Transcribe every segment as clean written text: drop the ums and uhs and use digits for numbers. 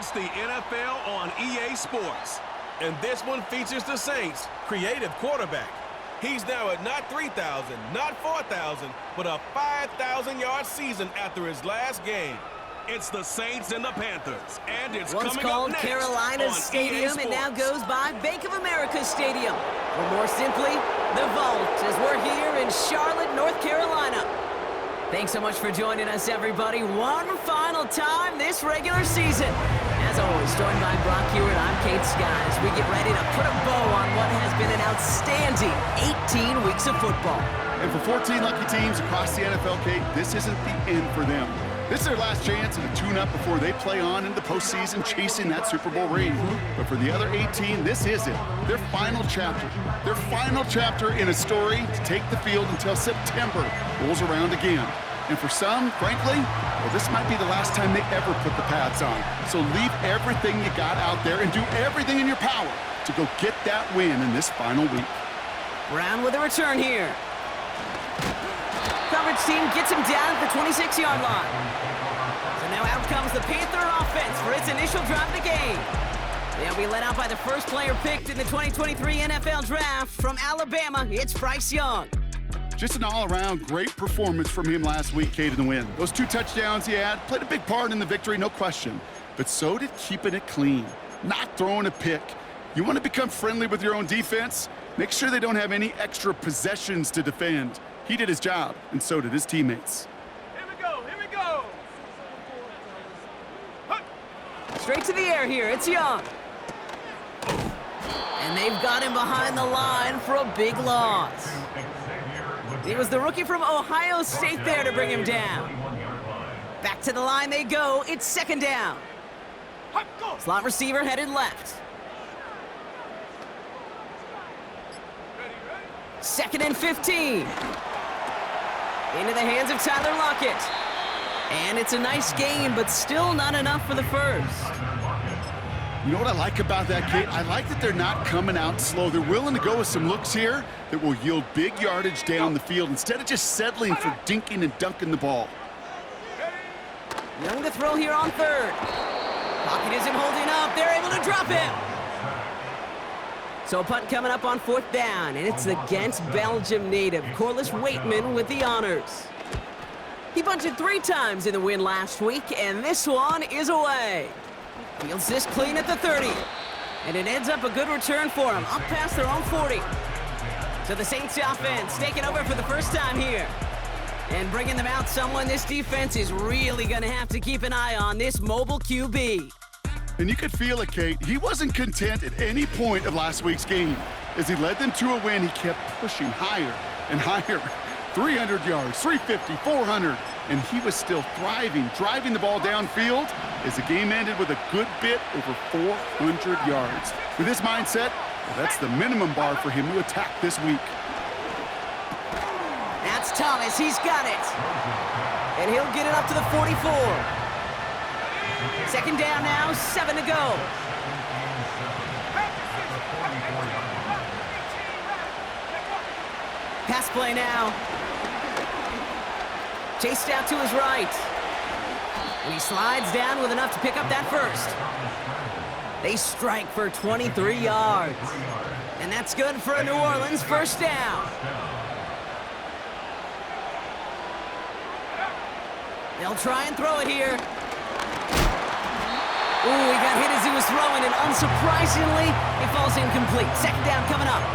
It's the NFL on EA Sports. And this one features the Saints' creative quarterback. He's now at not 3,000, not 4,000, but a 5,000-yard season after his last game. It's the Saints and the Panthers, and it's once coming called up next Carolina on Stadium, EA and now Sports. goes by Bank of America Stadium, or more simply, the Vault, as we're here in Charlotte, North Carolina. Thanks so much for joining us, everybody. One final time this regular season. As always, joined by Brock Hewitt, I'm Kate Skies. We get ready to put a bow on what has been an outstanding 18 weeks of football. And for 14 lucky teams across the NFL, Kate, this isn't the end for them. This is their last chance to tune-up before they play on in the postseason chasing that Super Bowl ring. But for the other 18, this is it. Their final chapter. Their final chapter in a story to take the field until September rolls around again. And for some, frankly, well, this might be the last time they ever put the pads on. So leave everything you got out there and do everything in your power to go get that win in this final week. Brown with a return here. Coverage team gets him down at the 26-yard line. So now out comes the Panther offense for its initial drive of the game. They'll be led out by the first player picked in the 2023 NFL Draft from Alabama. It's Bryce Young. Just an all-around great performance from him last week, Kate, in the win. Those 2 touchdowns he had played a big part in the victory, no question. But so did keeping it clean, not throwing a pick. You want to become friendly with your own defense? Make sure they don't have any extra possessions to defend. He did his job, and so did his teammates. Here we go, here we go. Straight to the air here, it's Young. And they've got him behind the line for a big loss. It was the rookie from Ohio State there to bring him down. Back to the line they go, it's second down. Slot receiver headed left. Second and 15. Into the hands of Tyler Lockett. And it's a nice game, but still not enough for the first. You know what I like about that, Kate? I like that they're not coming out slow. They're willing to go with some looks here that will yield big yardage down the field instead of just settling for dinking and dunking the ball. Young to throw here on third. Lockett isn't holding up. They're able to drop him. So a punt coming up on fourth down, and it's against Belgium native Corliss Waitman with the honors. He bunted 3 times in the win last week, and this one is away. Fields this clean at the 30, and it ends up a good return for him, up past their own 40. So the Saints offense taking over for the first time here. And bringing them out someone this defense is really going to have to keep an eye on, this mobile QB. And you could feel it, Kate. He wasn't content at any point of last week's game. As he led them to a win, he kept pushing higher and higher. 300 yards, 350, 400, and he was still thriving, driving the ball downfield as the game ended with a good bit over 400 yards. With his mindset, well, that's the minimum bar for him to attack this week. That's Thomas, he's got it. And he'll get it up to the 44. Second down now, 7 to go. Pass play now. Chased out to his right. And he slides down with enough to pick up that first. They strike for 23 yards. And that's good for a New Orleans first down. They'll try and throw it here. Ooh, he got hit as he was throwing, and unsurprisingly, it falls incomplete. Second down coming up.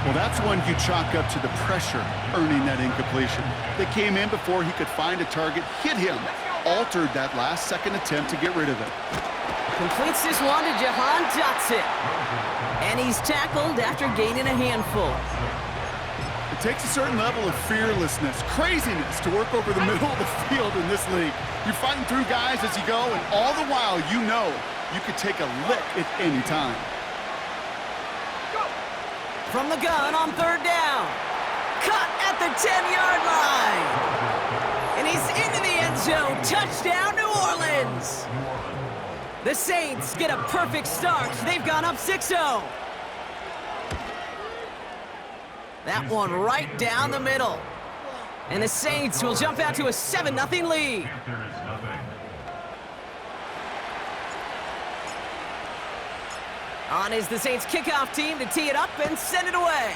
Well, that's one you chalk up to the pressure earning that incompletion. They came in before he could find a target, hit him, altered that last-second attempt to get rid of it. Completes this one to Jahan Dotson. And he's tackled after gaining a handful. It takes a certain level of fearlessness, craziness to work over the middle of the field in this league. You're fighting through guys as you go, and all the while you know you could take a lick at any time. From the gun on third down. Cut at the 10-yard line. And he's into the end zone. Touchdown, New Orleans. The Saints get a perfect start. They've gone up 6-0. That one right down the middle. And the Saints will jump out to a 7-0 lead. On is the Saints kickoff team to tee it up and send it away.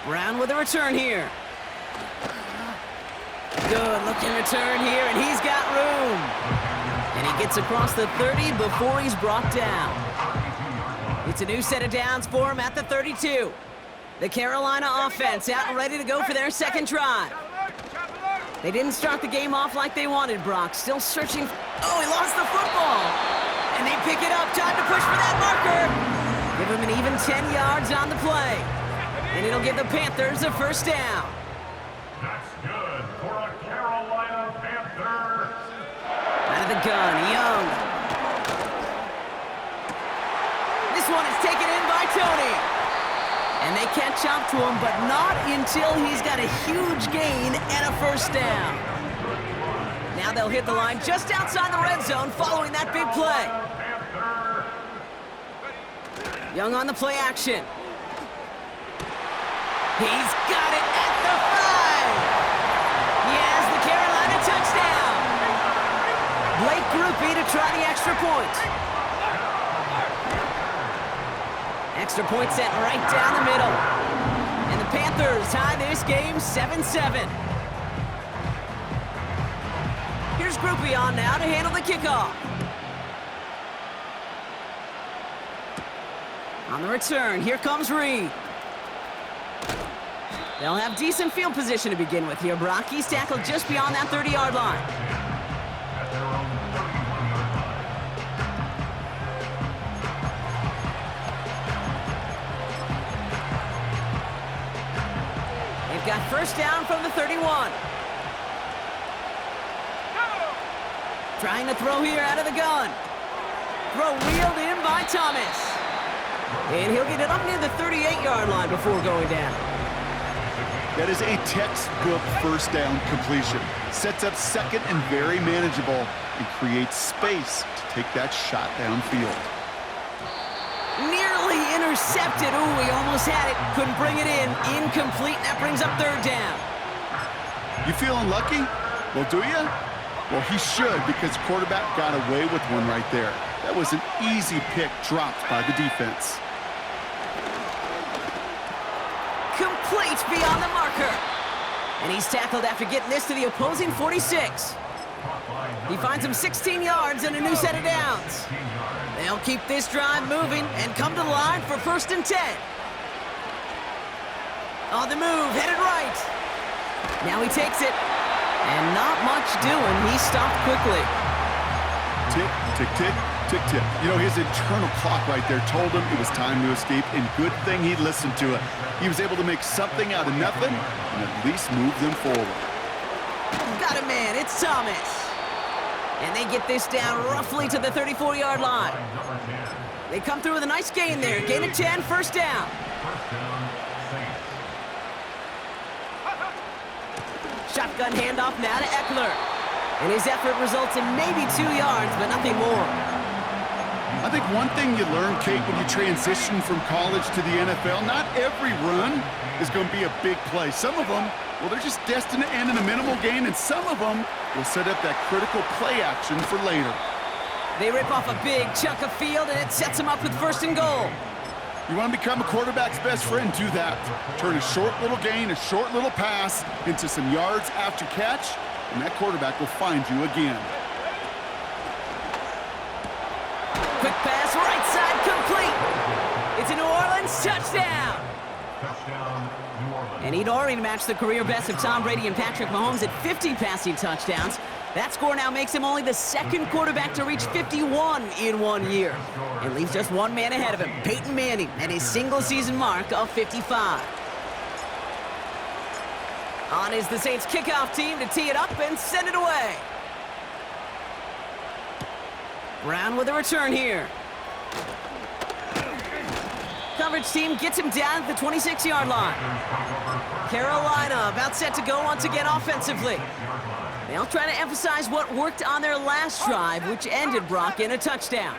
Brown with a return here. Good looking return here, and he's got room. And he gets across the 30 before he's brought down. It's a new set of downs for him at the 32. The Carolina offense out and ready to go for their second drive. They didn't start the game off like they wanted, Brock. Still searching. Oh, he lost the football. And they pick it up. Time to push for that marker. Give him an even 10 yards on the play. And it'll give the Panthers a first down. That's good for a Carolina Panther. Out of the gun, Young. This one is taken in by Tony. And they catch up to him, but not until he's got a huge gain and a first down. Now they'll hit the line just outside the red zone following that big play. Young on the play action. He's got it at the 5. He has the Carolina touchdown. Blake Grupe to try the extra point. Extra point set right down the middle. And the Panthers tie this game 7-7. Here's Grupe on now to handle the kickoff. On the return, here comes Reed. They'll have decent field position to begin with here, Brock. He's tackled just beyond that 30-yard line. They've got first down from the 31. Trying to throw here out of the gun. Throw wheeled in by Thomas. And he'll get it up near the 38-yard line before going down. That is a textbook first down completion. Sets up second and very manageable and creates space to take that shot downfield. Nearly intercepted. Ooh, he almost had it. Couldn't bring it in. Incomplete. That brings up third down. You feeling lucky? Well, do you? Well, he should, because the quarterback got away with one right there. That was an easy pick dropped by the defense. Complete beyond the marker. And he's tackled after getting this to the opposing 46. He finds him 16 yards and a new set of downs. They'll keep this drive moving and come to the line for first and 10. On the move, headed right. Now he takes it. And not much doing. He stopped quickly. Tick, tick, tick, tick, tick. You know, his internal clock right there told him it was time to escape, and good thing he listened to it. He was able to make something out of nothing and at least move them forward. Got a man, it's Thomas. And they get this down roughly to the 34-yard line. They come through with a nice gain there. Gain of 10, first down. Shotgun handoff now to Eckler. And his effort results in maybe 2 yards, but nothing more. I think one thing you learn, Kate, when you transition from college to the NFL, not every run is going to be a big play. Some of them, well, they're just destined to end in a minimal gain, and some of them will set up that critical play action for later. They rip off a big chunk of field, and it sets them up with first and goal. You want to become a quarterback's best friend, do that. Turn a short little gain, a short little pass into some yards after catch, and that quarterback will find you again. Quick pass, right side, complete. It's a New Orleans touchdown. And he'd already matched the career best of Tom Brady and Patrick Mahomes at 50 passing touchdowns. That score now makes him only the second quarterback to reach 51 in 1 year. And leaves just one man ahead of him, Peyton Manning, at his single-season mark of 55. On is the Saints kickoff team to tee it up and send it away. Brown with a return here. Coverage team gets him down at the 26-yard line. Carolina about set to go once again offensively. They'll try to emphasize what worked on their last drive, which ended, Brock, in a touchdown.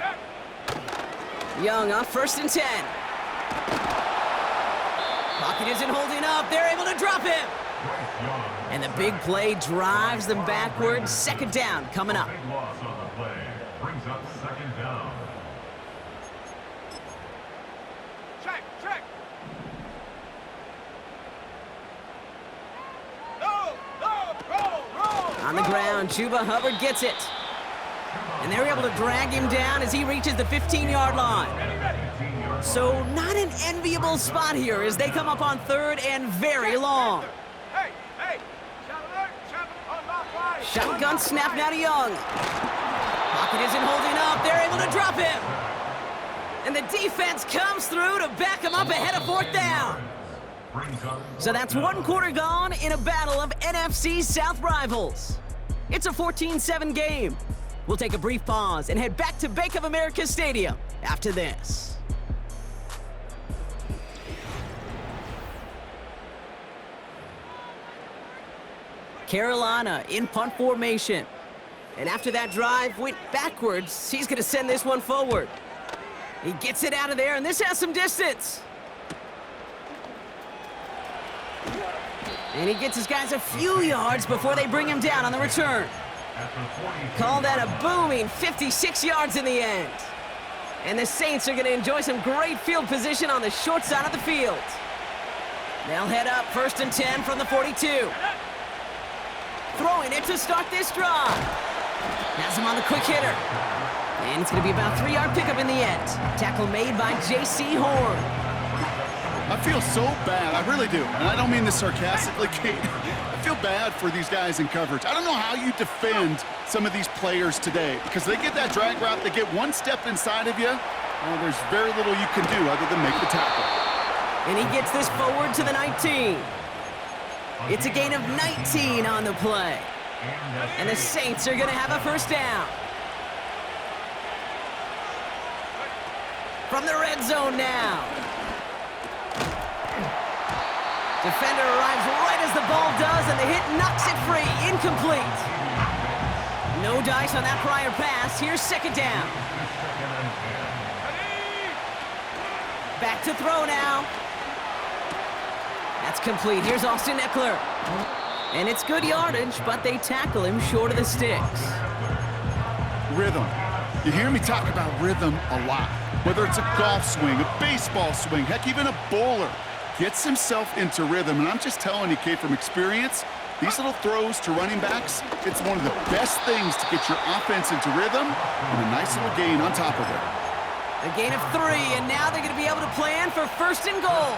Young on first and 10. Pocket isn't holding up. They're able to drop him. And the big play drives them backwards. Second down coming up. Big loss on the play. Brings up second down. Check, check. No, roll. On the ground, Chuba Hubbard gets it. And they're able to drag him down as he reaches the 15-yard line. So not an enviable spot here as they come up on third and very long. Hey. Shotgun snap now to Young. Pocket isn't holding up. They're able to drop him. And the defense comes through to back him up ahead of fourth down. So that's one quarter gone in a battle of NFC South rivals. It's a 14-7 game. We'll take a brief pause and head back to Bank of America Stadium after this. Carolina in punt formation. And after that drive went backwards, he's going to send this one forward. He gets it out of there, and this has some distance. And he gets his guys a few yards before they bring him down on the return. Call that a booming 56 yards in the end. And the Saints are going to enjoy some great field position on the short side of the field. They'll head up 1st and 10 from the 42. Throwing it to start this drive. Has him on the quick hitter. And it's going to be about a 3-yard pickup in the end. Tackle made by J.C. Horn. I feel so bad. I really do. And I don't mean this sarcastically, Kate. I feel bad for these guys in coverage. I don't know how you defend some of these players today because they get that drag route, they get one step inside of you, there's very little you can do other than make the tackle. And he gets this forward to the 19. It's a gain of 19 on the play. And the Saints are going to have a first down. From the red zone now. Defender arrives right as the ball does, and the hit knocks it free. Incomplete. No dice on that prior pass. Here's second down. Back to throw now. That's complete. Here's Austin Eckler. And it's good yardage, but they tackle him short of the sticks. Rhythm. You hear me talk about rhythm a lot. Whether it's a golf swing, a baseball swing, heck, even a bowler gets himself into rhythm. And I'm just telling you, Kate, from experience, these little throws to running backs, it's one of the best things to get your offense into rhythm and a nice little gain on top of it. A gain of 3, and now they're going to be able to plan for 1st and goal.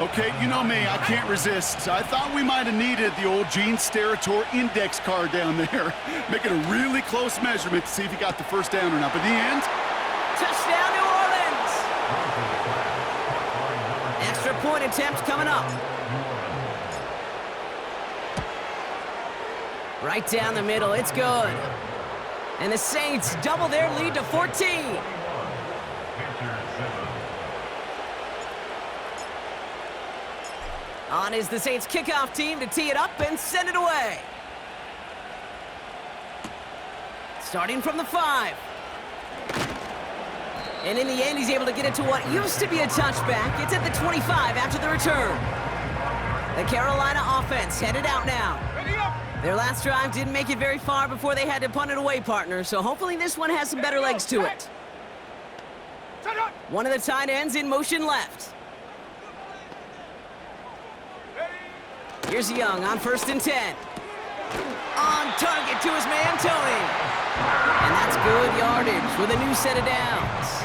Okay, you know me, I can't resist. I thought we might have needed the old Gene Steratore index card down there. Make it a really close measurement to see if he got the first down or not. But in the end, touchdown, New Orleans! Extra point attempt coming up. Right down the middle, it's good. And the Saints double their lead to 14. On is the Saints kickoff team to tee it up and send it away. Starting from the 5. And in the end, he's able to get it to what used to be a touchback. It's at the 25 after the return. The Carolina offense headed out now. Their last drive didn't make it very far before they had to punt it away, partner, so hopefully this one has some better legs to it. One of the tight ends in motion left. Here's Young on 1st and 10. On target to his man, Tony. And that's good yardage with a new set of downs.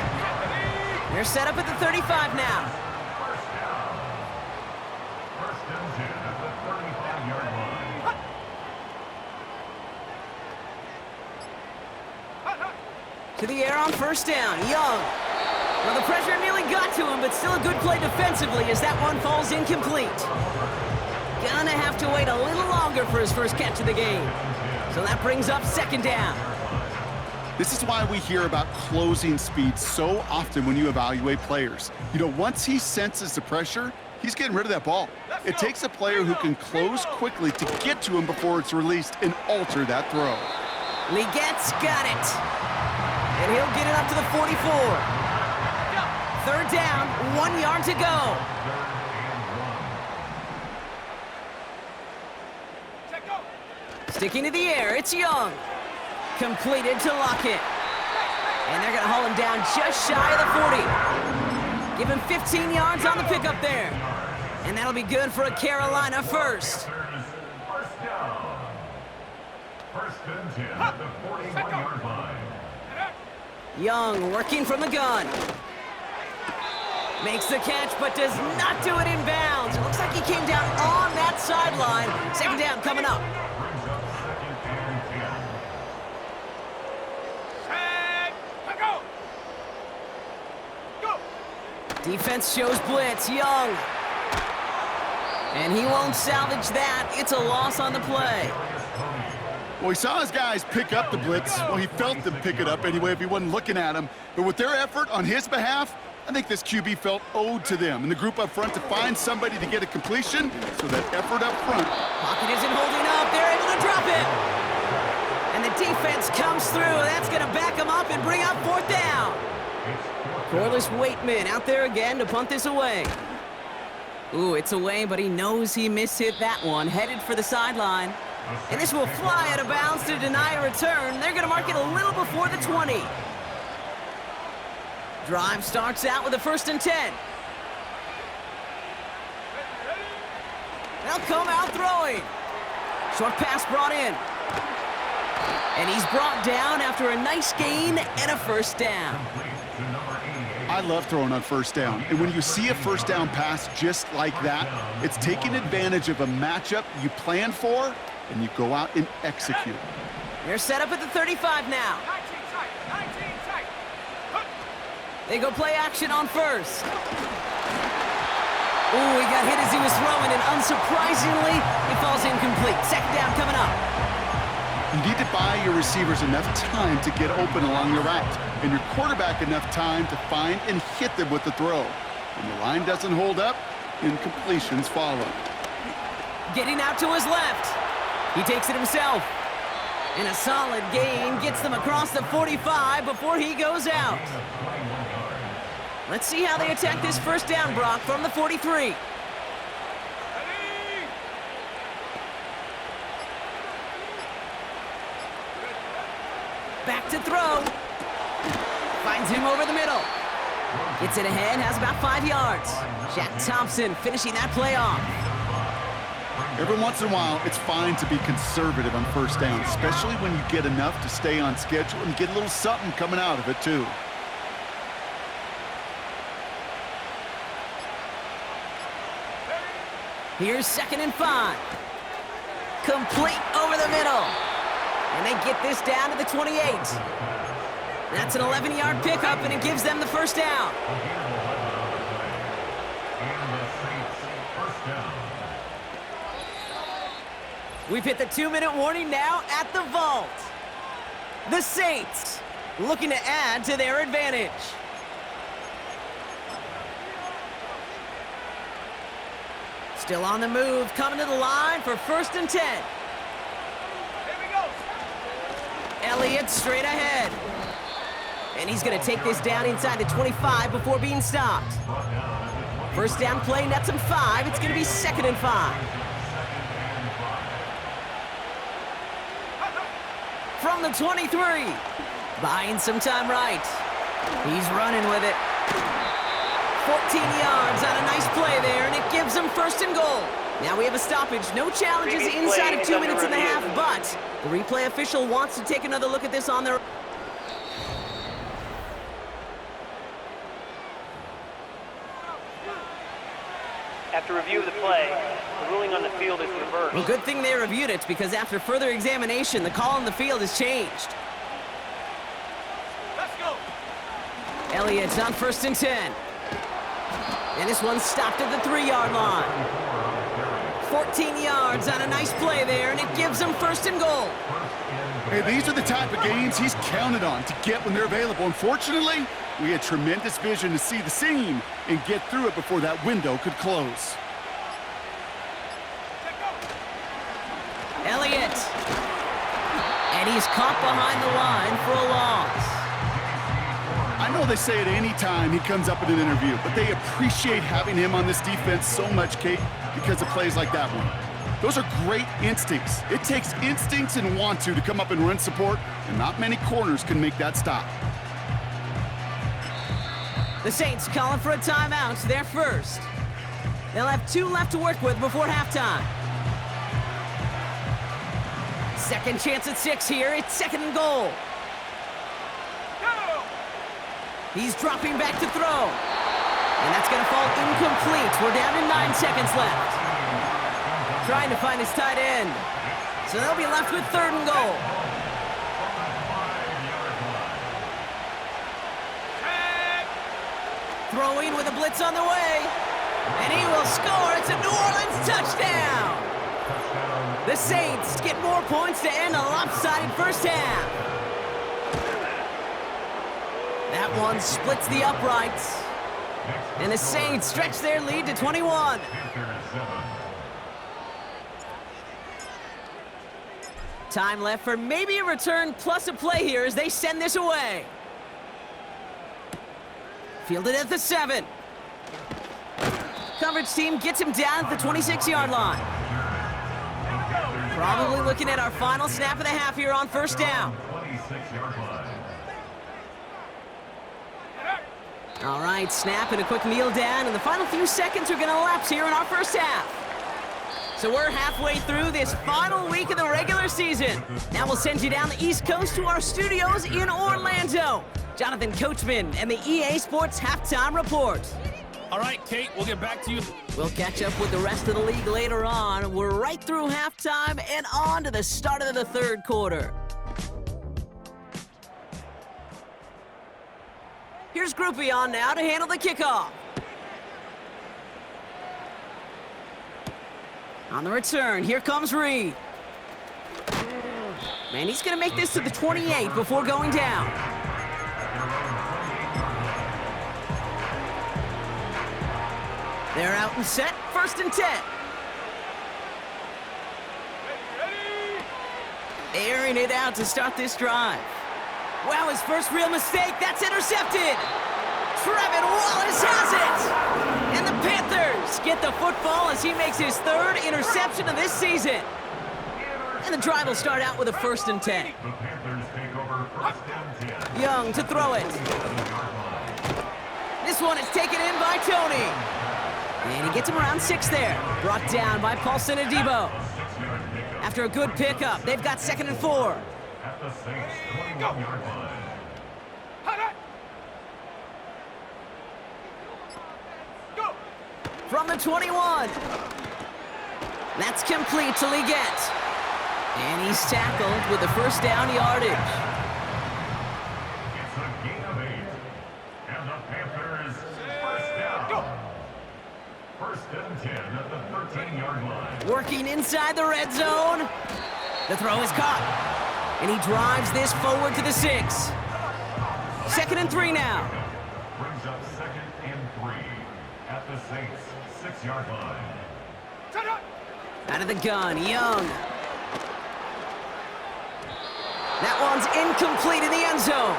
They're set up at the 35 now. First and 10 at the 35-yard line. To the air on 1st down, Young. Well, the pressure nearly got to him, but still a good play defensively as that one falls incomplete. Gonna have to wait a little longer for his first catch of the game. So that brings up 2nd down. this is why we hear about closing speed so often when you evaluate players. You know, once he senses the pressure, he's getting rid of that ball. It takes a player who can close quickly to get to him before it's released and alter that throw. Legette's got it. And he'll get it up to the 44. 3rd down, 1 yard to go. Sticking to the air, it's Young. Completed to Lockett. And they're going to haul him down just shy of the 40. Give him 15 yards on the pickup there. And that'll be good for a Carolina first. First down. First and 10 at the 41-yard line. Young working from the gun. Makes the catch, but does not do it in bounds. It looks like he came down on that sideline. Second down coming up. Brings up second and 10. Go! Defense shows blitz. Young. And he won't salvage that. It's a loss on the play. Well, he saw his guys pick up the blitz. Well, he felt them pick it up anyway if he wasn't looking at him. But with their effort on his behalf, I think this QB felt owed to them and the group up front to find somebody to get a completion, so that effort up front. Pocket isn't holding up. They're able to drop it. And the defense comes through. That's going to back them up and bring up fourth down. Corliss Waitman out there again to punt this away. Ooh, it's away, but he knows he mishit that one. Headed for the sideline. And this will fly out of bounds to deny a return. They're going to mark it a little before the 20. Drive starts out with a 1st and 10. They'll come out throwing. Short pass brought in. And he's brought down after a nice gain and a first down. I love throwing on first down. And when you see a first down pass just like that, it's taking advantage of a matchup you planned for, and you go out and execute. They're set up at the 35 now. They go play action on first. Ooh, he got hit as he was throwing, and unsurprisingly, it falls incomplete. Second down coming up. You need to buy your receivers enough time to get open along the route, and your quarterback enough time to find and hit them with the throw. When the line doesn't hold up, incompletions follow. Getting out to his left. He takes it himself. And a solid gain gets them across the 45 before he goes out. Let's see how they attack this first down, Brock, from the 43. Back to throw. Finds him over the middle. Gets it ahead, has about 5 yards. Shaq Thompson finishing that play off. Every once in a while, it's fine to be conservative on first down, especially when you get enough to stay on schedule and get a little something coming out of it, too. Here's 2nd and 5. Complete over the middle. And they get this down to the 28. That's an 11-yard pickup, and it gives them the first down. We've hit the 2-minute warning now at the vault. The Saints looking to add to their advantage. Still on the move, coming to the line for 1st and 10. Elliott straight ahead. And he's going to take this down inside the 25 before being stopped. First down play, nets him 5. It's going to be 2nd and 5. From the 23. Buying some time right. He's running with it. 14 yards on a nice play there, and it gives him 1st and goal. Now we have a stoppage. No challenges inside of 2 minutes and a half, but the replay official wants to take another look at this on their... After review of the play, the ruling on the field is reversed. Well, good thing they reviewed it, because after further examination, the call on the field has changed. Let's go! Elliott's on 1st and 10. And this one's stopped at the 3-yard line. 14 yards on a nice play there, and it gives them 1st and goal. Hey, these are the type of games he's counted on to get when they're available. Unfortunately, we had tremendous vision to see the seam and get through it before that window could close. Elliott. And he's caught behind the line for a loss. I know they say it any time he comes up in an interview, but they appreciate having him on this defense so much, Kate, because of plays like that one. Those are great instincts. It takes instincts and want to come up and run support, and not many corners can make that stop. The Saints calling for a timeout, their first. They'll have 2 left to work with before halftime. Second chance at 6 here. It's second and goal. He's dropping back to throw. And that's going to fall incomplete. We're down to 9 seconds left. Trying to find his tight end. So they'll be left with third and goal. Throwing with a blitz on the way. And he will score. It's a New Orleans touchdown. The Saints get more points to end a lopsided first half. That one splits the uprights. And the Saints stretch their lead to 21. Time left for maybe a return plus a play here as they send this away. Fielded at the 7. Coverage team gets him down at the 26-yard line. Probably looking at our final snap of the half here on first down. All right, snap and a quick kneel down, and the final few seconds are going to lapse here in our first half. So we're halfway through this final week of the regular season. Now we'll send you down the East Coast to our studios in Orlando. Jonathan Coachman and the EA Sports Halftime Report. All right, Kate, we'll get back to you. We'll catch up with the rest of the league later on. We're right through halftime and on to the start of the third quarter. Here's Groupie on now to handle the kickoff. On the return, here comes Reed. Man, he's going to make this to the 28 before going down. They're out and set, first and 10. Airing it out to start this drive. Wow, his first real mistake, that's intercepted. Trevin Wallace has it. And the Panthers get the football as he makes his third interception of this season. And the drive will start out with a first and 10. Young to throw it. This one is taken in by Tony. And he gets him around 6 there. Brought down by Paulson Adebo. After a good pickup, they've got second and 4. At the Saints 21-yard line. From the 21. That's complete to Leggett. And he's tackled with the first down yardage. It's a gain of 8. And the Panthers first down. First and 10 at the 13-yard line. Working inside the red zone. The throw is caught. And he drives this forward to the 6. Second and 3 now. Brings up second and 3 at the Saints 6-yard line. Out of the gun, Young. That one's incomplete in the end zone.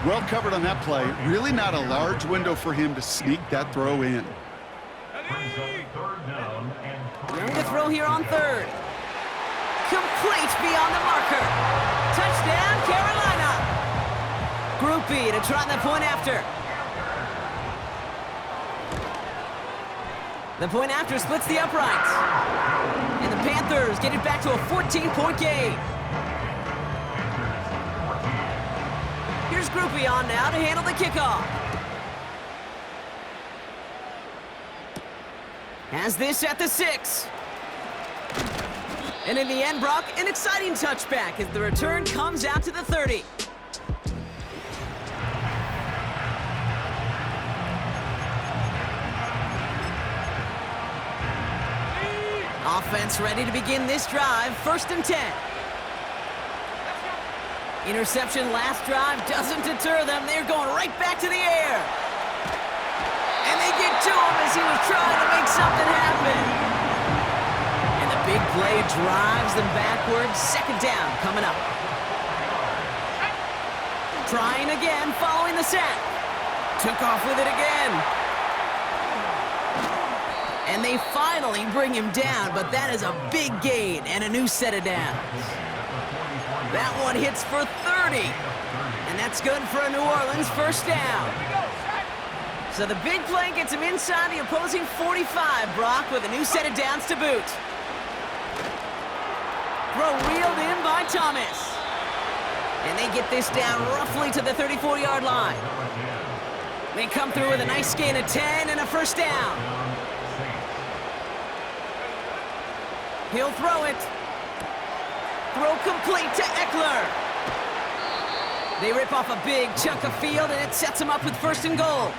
Well covered on that play. Really not a large window for him to sneak that throw in. Brings up third down and 3. Young to throw here on third. Complete beyond the marker. Touchdown, Carolina. Groupie to try the point after. The point after splits the uprights. And the Panthers get it back to a 14-point game. Here's Groupie on now to handle the kickoff. Has this at the 6. And in the end, Brock, an exciting touchback as the return comes out to the 30. Offense ready to begin this drive, first and 10. Interception last drive doesn't deter them. They're going right back to the air. And they get to him as he was trying to make something happen. And the big play drives them backwards. Second down coming up. Trying again, following the sack. Took off with it again. And they finally bring him down, but that is a big gain and a new set of downs. That one hits for 30. And that's good for a New Orleans first down. So the big play gets him inside the opposing 45, Brock, with a new set of downs to boot. Throw reeled in by Thomas. And they get this down roughly to the 34-yard line. They come through with a nice gain of 10 and a first down. He'll throw it. Throw complete to Eckler. They rip off a big chunk of field, and it sets him up with first and goal.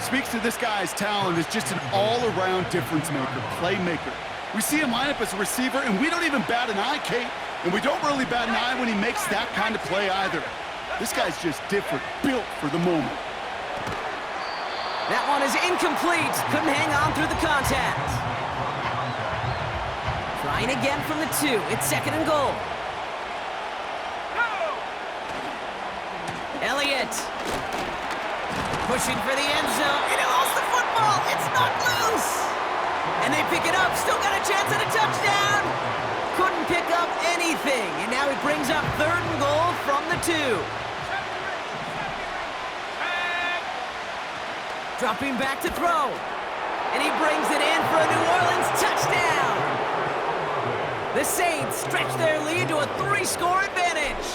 Speaks to this guy's talent as just an all-around difference maker, playmaker. We see him line up as a receiver, and we don't even bat an eye, Kate. And we don't really bat an eye when he makes that kind of play either. This guy's just different, built for the moment. That one is incomplete. Couldn't hang on through the contact. Trying again from the 2. It's second and goal. Elliott. Pushing for the end zone. And he lost the football. It's not loose. And they pick it up. Still got a chance at a touchdown. Couldn't pick up anything. And now he brings up third and goal from the 2. Dropping back to throw. And he brings it in for a New Orleans touchdown. The Saints stretch their lead to a 3-score advantage.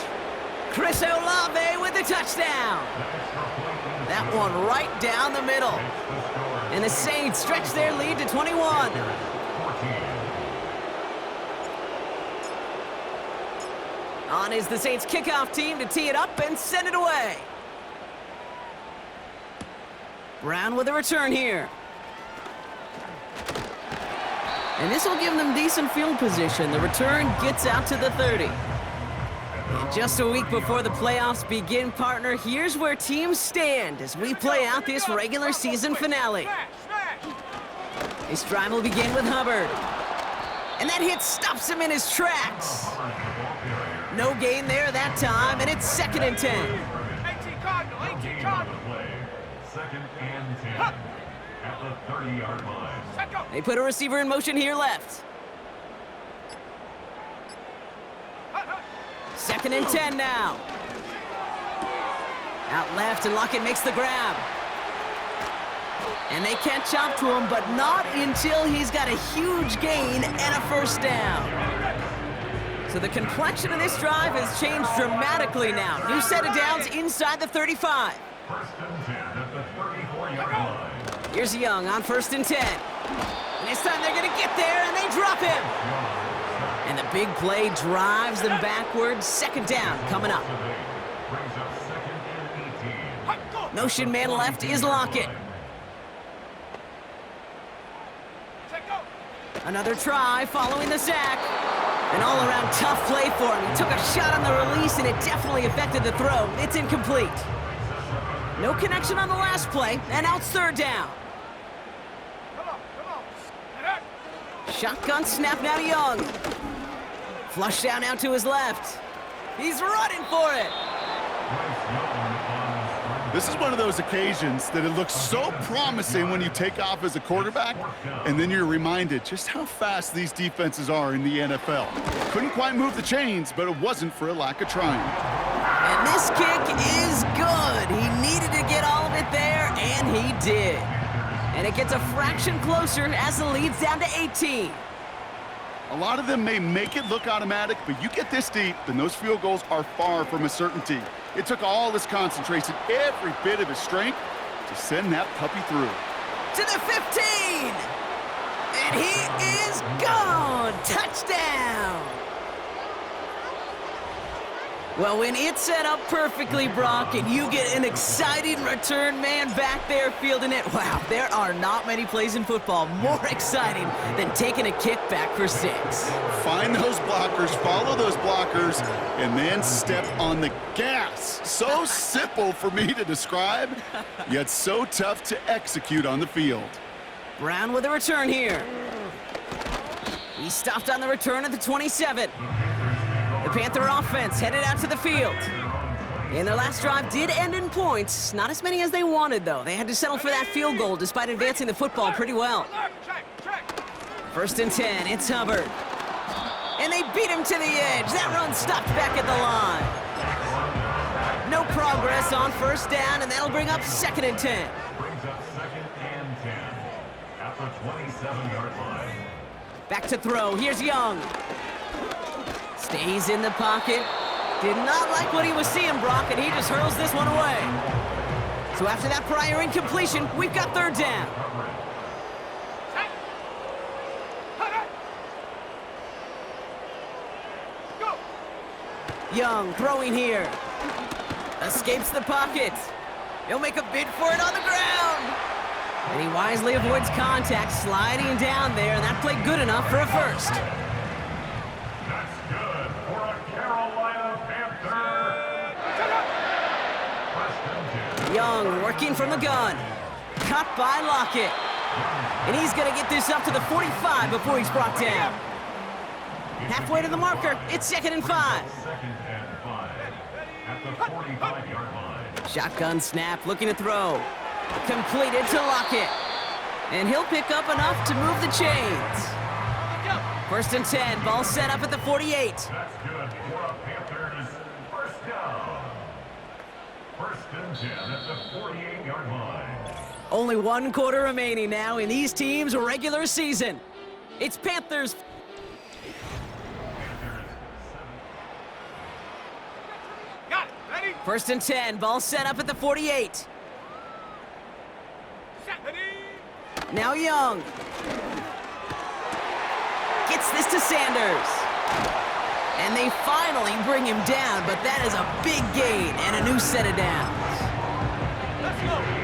Chris Olave with the touchdown. That one right down the middle. And the Saints stretch their lead to 21. On is the Saints kickoff team to tee it up and send it away. Brown with a return here. And this will give them decent field position. The return gets out to the 30. And just a week before the playoffs begin, partner, here's where teams stand as we play out this regular season finale. This drive will begin with Hubbard. And that hit stops him in his tracks. No gain there that time, and it's second and 10. 18 Cardinal. Second and 10 at the 30-yard line. They put a receiver in motion here left. Second and 10 now. Out left, and Lockett makes the grab. And they catch up to him, but not until he's got a huge gain and a first down. So the complexion of this drive has changed dramatically now. New set of downs inside the 35. First and 10 at the 34-yard line. Here's Young on first and 10. And this time they're going to get there, and they drop him. And the big play drives them backwards. Second down coming up. Brings up second and 18. Motion man left is Lockett. Another try following the sack. An all-around tough play for him. He took a shot on the release, and it definitely affected the throw. It's incomplete. No connection on the last play, and now it's third down. Shotgun snap now to Young. Flush down out to his left. He's running for it. This is one of those occasions that it looks so promising when you take off as a quarterback, and then you're reminded just how fast these defenses are in the NFL. Couldn't quite move the chains, but it wasn't for a lack of trying. And this kick is good. He needed to get all of it there, and he did. And it gets a fraction closer as the lead's down to 18. A lot of them may make it look automatic, but you get this deep, and those field goals are far from a certainty. It took all his concentration, every bit of his strength, to send that puppy through. To the 15! And he is gone! Touchdown! Well, when it's set up perfectly, Brock, and you get an exciting return man back there fielding it, wow, there are not many plays in football more exciting than taking a kick back for 6. Find those blockers, follow those blockers, and then step on the gas. So simple for me to describe, yet so tough to execute on the field. Brown with a return here. He stopped on the return at the 27. The Panther offense headed out to the field. And their last drive did end in points. Not as many as they wanted, though. They had to settle for that field goal despite advancing the football pretty well. First and 10, it's Hubbard. And they beat him to the edge. That run stopped back at the line. No progress on first down, and that'll bring up second and 10. Brings up second and 10 at the 27-yard line. Back to throw. Here's Young. Stays in the pocket. Did not like what he was seeing, Brock, and he just hurls this one away. So after that prior incompletion, we've got third down. Young throwing here. Escapes the pocket. He'll make a bid for it on the ground. And he wisely avoids contact, sliding down there, and that played good enough for a first. That's good for a Carolina Panther. First and 10. Young working from the gun. Cut by Lockett. And he's going to get this up to the 45 before he's brought down. Halfway to the marker, it's second and 5. Second and 5 at the 45-yard line. Shotgun snap, looking to throw. Completed to Lockett. And he'll pick up enough to move the chains. First and 10, ball set up at the 48. That's good for a Panthers first down. First and 10 at the 48-yard line. Only 1 quarter remaining now in these teams' regular season. It's Panthers. First and 10, ball set up at the 48. Now Young. Gets this to Sanders. And they finally bring him down, but that is a big gain and a new set of downs.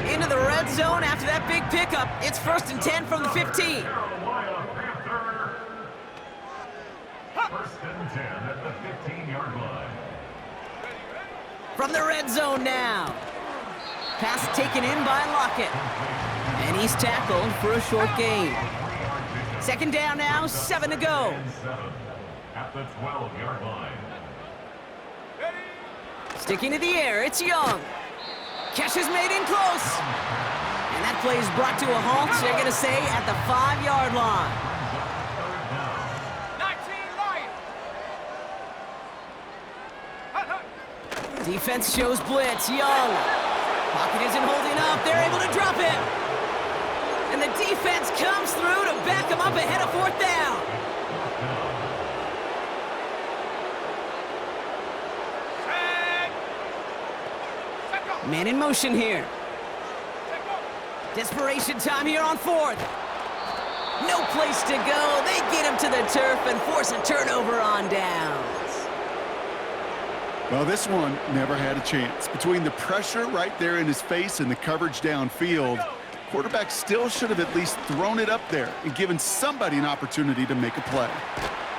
Into the red zone after that big pickup. It's first and 10 from the 15. Carolina Panther. First and 10 at the 15-yard line. From the red zone now. Pass taken in by Lockett. And he's tackled for a short gain. Second down now, 7 to go. At the 12-yard line. Sticking to the air, it's Young. Catch is made in close. And that play is brought to a halt, they're going to say, at the 5-yard line. Defense shows blitz. Young. Pocket isn't holding up. They're able to drop him. And the defense comes through to back him up ahead of fourth down. Man in motion here. Desperation time here on fourth. No place to go. They get him to the turf and force a turnover on downs. Well, this one never had a chance. Between the pressure right there in his face and the coverage downfield, quarterback still should have at least thrown it up there and given somebody an opportunity to make a play.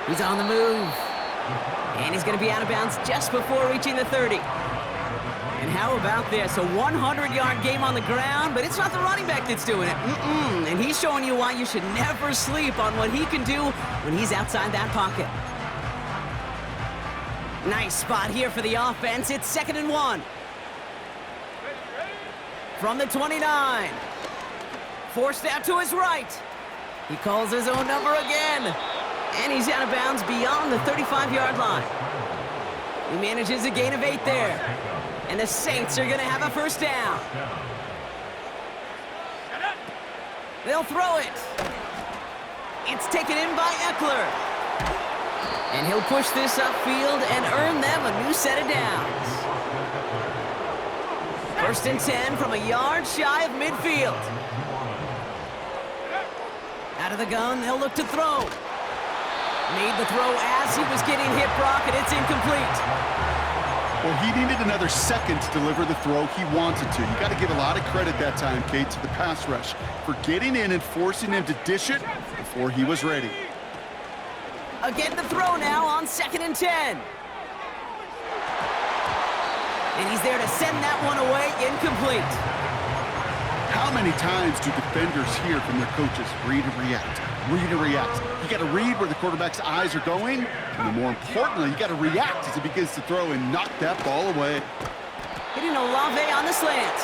He's on the move. And he's going to be out of bounds just before reaching the 30. And how about this? A 100-yard game on the ground, but it's not the running back that's doing it. And he's showing you why you should never sleep on what he can do when he's outside that pocket. Nice spot here for the offense. It's second and 1. From the 29. Forced out to his right. He calls his own number again. And he's out of bounds beyond the 35-yard line. He manages a gain of 8 there. And the Saints are going to have a first down. They'll throw it. It's taken in by Eckler. And he'll push this upfield and earn them a new set of downs. First and 10 from a yard shy of midfield. Out of the gun, they'll look to throw. Made the throw as he was getting hit, Brock, and it's incomplete. Well, he needed another second to deliver the throw he wanted to. You got to give a lot of credit that time, Kate, to the pass rush for getting in and forcing him to dish it before he was ready. Again, the throw now on second and 10. And he's there to send that one away, incomplete. How many times do defenders hear from their coaches, read and react, read and react? You got to read where the quarterback's eyes are going, and more importantly, you got to react as he begins to throw and knock that ball away. Hitting Olave on the slant.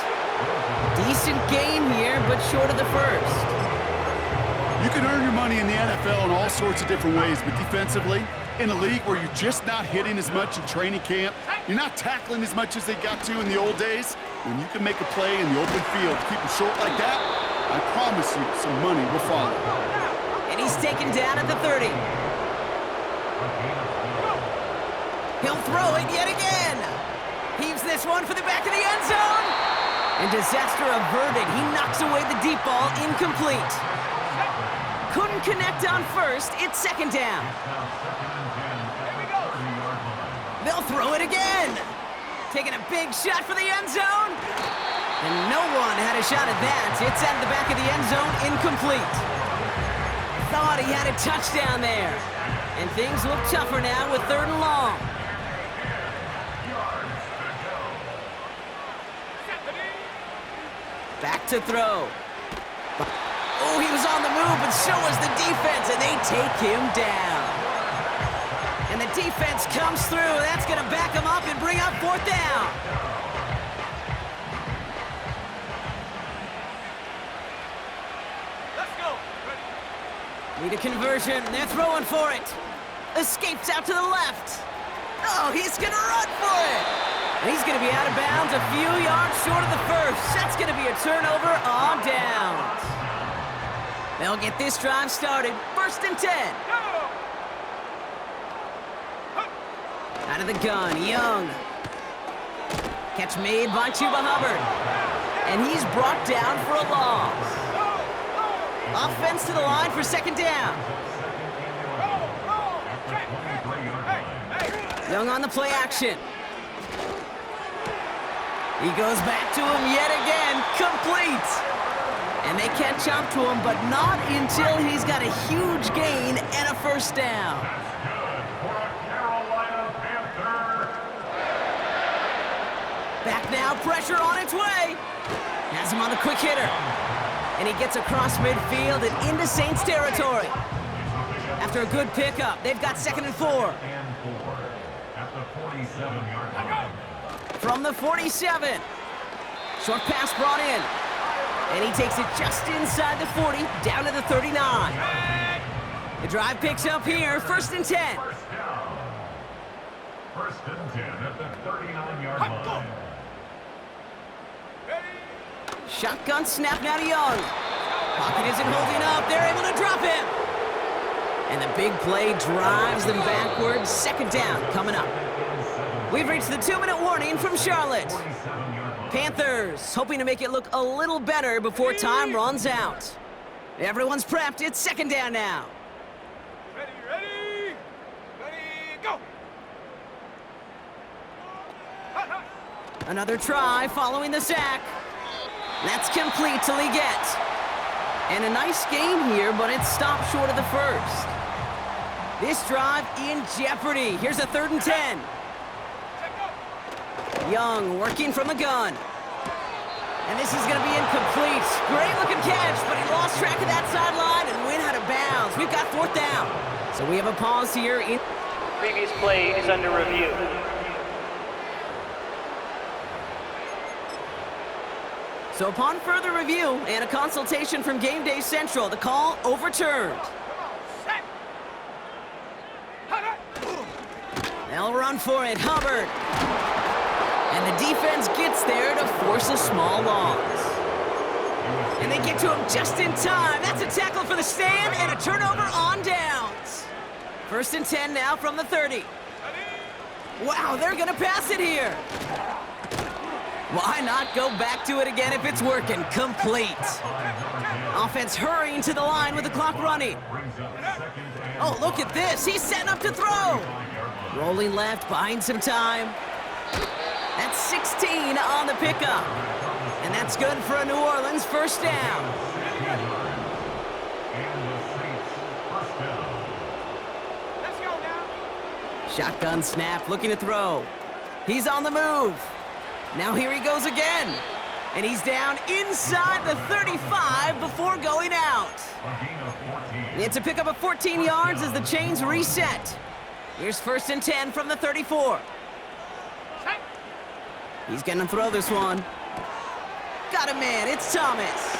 Decent gain here, but short of the first. You can earn your money in the NFL in all sorts of different ways, but defensively, in a league where you're just not hitting as much in training camp, you're not tackling as much as they got to in the old days, when you can make a play in the open field, keep them short like that, I promise you some money will follow. And he's taken down at the 30. He'll throw it yet again. Heaves this one for the back of the end zone. And disaster averted. He knocks away the deep ball, incomplete. Couldn't connect on first. It's second down. They'll throw it again. Taking a big shot for the end zone. And no one had a shot at that. It's at the back of the end zone, incomplete. Thought he had a touchdown there. And things look tougher now with 3rd and long. Back to throw. Oh, he was on the move, but so was the defense, and they take him down. And the defense comes through. That's going to back him up and bring up 4th down. Let's go. Need a conversion. They're throwing for it. Escapes out to the left. Oh, he's going to run for it. And he's going to be out of bounds a few yards short of the first. That's going to be a turnover on downs. They'll get this drive started. 1st and 10. Out of the gun, Young. Catch made by Chuba Hubbard. And he's brought down for a loss. Offense to the line for 2nd down. Young on the play action. He goes back to him yet again, complete. And they catch up to him, but not until he's got a huge gain and a 1st down. Back now, pressure on its way. Has him on the quick hitter. And he gets across midfield and into Saints territory. After a good pickup, they've got 2nd and 4. At the 47-yard line. From the 47. Short pass brought in. And he takes it just inside the 40, down to the 39. The drive picks up here, 1st and 10. 1st down. 1st and 10 at the 39-yard line. Shotgun snap now to Young. Pocket isn't holding up. They're able to drop him. And the big play drives them backwards. 2nd down coming up. We've reached the 2-minute warning from Charlotte. Panthers hoping to make it look a little better before time runs out. Everyone's prepped. It's 2nd down now. Ready, go. Another try following the sack. That's complete to Leggett. And a nice game here, but it stopped short of the first. This drive in jeopardy. Here's a 3rd and 10. Young working from the gun. And this is going to be incomplete. Great looking catch, but he lost track of that sideline and went out of bounds. We've got 4th down. So we have a pause here. Previous play is under review. So upon further review and a consultation from Game Day Central, the call overturned. They'll run for it, Hubbard. And the defense gets there to force a small loss. And they get to him just in time. That's a tackle for the stand and a turnover on downs. 1st and 10 now from the 30. Wow, they're going to pass it here. Why not go back to it again if it's working? Complete. Offense hurrying to the line with the clock running. Oh, look at this. He's setting up to throw. Rolling left, buying some time. That's 16 on the pickup. And that's good for a New Orleans 1st down. Shotgun snap, looking to throw. He's on the move. Now here he goes again. And he's down inside the 35 before going out. It's a pickup of 14 yards as the chains reset. Here's 1st and 10 from the 34. He's gonna throw this one. Got a man, it's Thomas.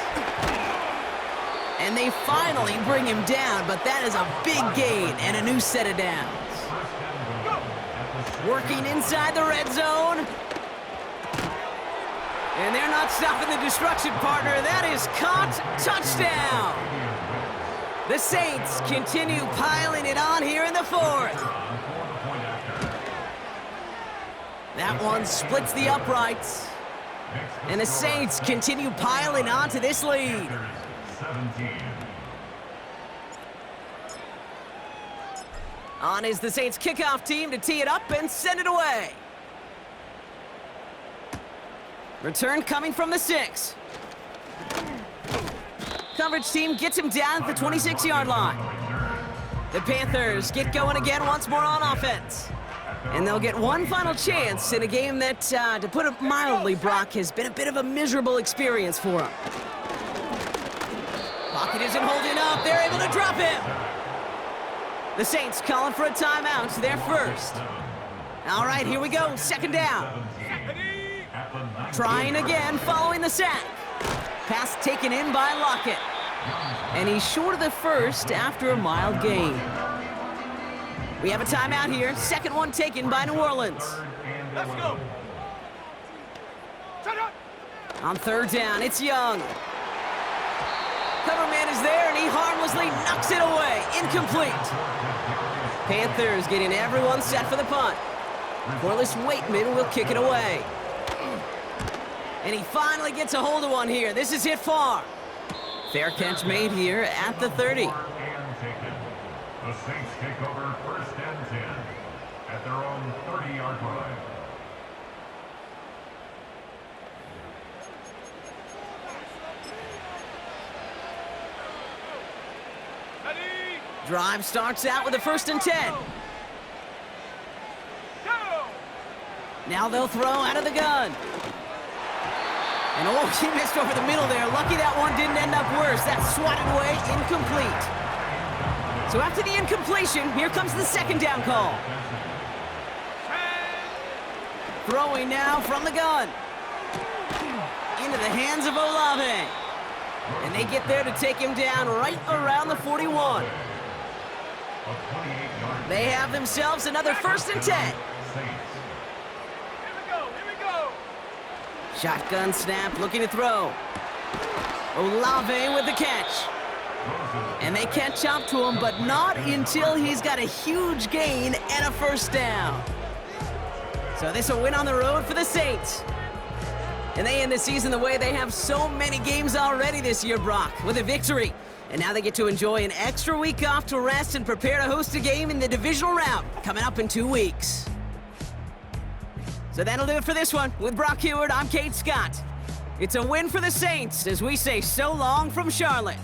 And they finally bring him down, but that is a big gain and a new set of downs. Working inside the red zone. And they're not stopping the destruction, partner. That is caught. Touchdown. The Saints continue piling it on here in the fourth. That one splits the uprights. And the Saints continue piling on to this lead. 17. On is the Saints kickoff team to tee it up and send it away. Return coming from the 6. Coverage team gets him down at the 26-yard line. The Panthers get going again once more on offense. And they'll get one final chance in a game that, to put it mildly, Brock, has been a bit of a miserable experience for them. Pocket isn't holding up. They're able to drop him. The Saints calling for a timeout. They're first. All right, here we go. Second down. Trying again following the sack. Pass taken in by Lockett. And he's short of the first after a mild gain. We have a timeout here. Second one taken by New Orleans. Let's go. Shut up. On third down, it's Young. Cover man is there, and he harmlessly knocks it away. Incomplete. Panthers getting everyone set for the punt. Corliss Waitman will kick it away. And he finally gets a hold of one here. This is hit far. Fair catch made here at the 30. The Saints take over first and 10 at their own 30-yard line. Ready. Drive starts out with a 1st and 10. Go. Now they'll throw out of the gun. And oh, he missed over the middle there. Lucky that one didn't end up worse. That's swatted away, incomplete. So after the incompletion, here comes the second down call. Throwing now from the gun. Into the hands of Olave. And they get there to take him down right around the 41. They have themselves another 1st and 10. Here we go. Shotgun snap, looking to throw. Olave with the catch. And they catch up to him, but not until he's got a huge gain and a 1st down. So this will win on the road for the Saints. And they end the season the way they have so many games already this year, Brock, with a victory. And now they get to enjoy an extra week off to rest and prepare to host a game in the divisional round coming up in 2 weeks. So that'll do it for this one. With Brock Huard, I'm Kate Scott. It's a win for the Saints as we say so long from Charlotte.